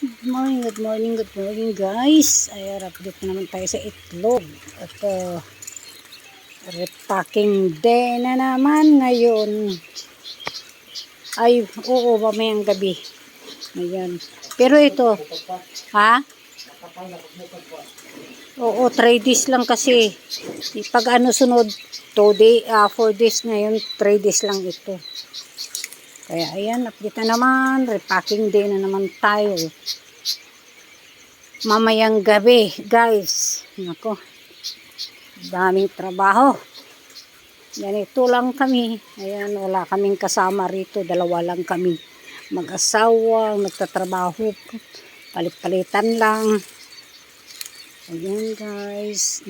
Good morning guys. Ay, update na naman tayo sa itlog. At repacking day na naman ngayon. Ay, oo, mamayang gabi. Ayan. Pero ito, ha? Oo, 3 days lang kasi. Pag ano sunod, 4 days ngayon, 3 days lang ito. Kaya ayan, update na naman. Repacking day na naman tayo. Mamayang gabi, guys. Nako, daming trabaho. Ganito lang kami. Ayan, wala kaming kasama rito. Dalawa lang kami. Mag-asawa, nagtatrabaho. Palit-palitan lang. Ayan, guys.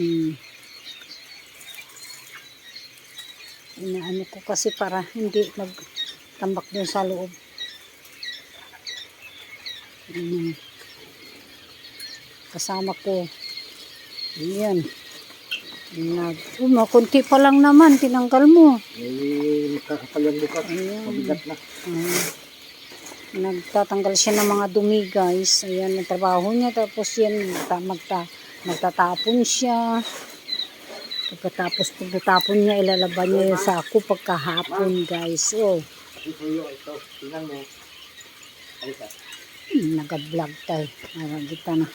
Inaano ko kasi para hindi magtambak dun sa loob. Kasama ko. Ayan. Kunti pa lang naman, tinanggal mo. Nakakapalan bukas. Mabigat na. Nagtatanggal siya ng mga dumi, guys. Ayan, ang trabaho niya. Tapos yan, magtatapon siya. Pagkatapon niya, ilalaban niya yung sako pagkahapon, guys. Oh. Ito, tingnan mo. Nag-vlog tayo. Nakagita na.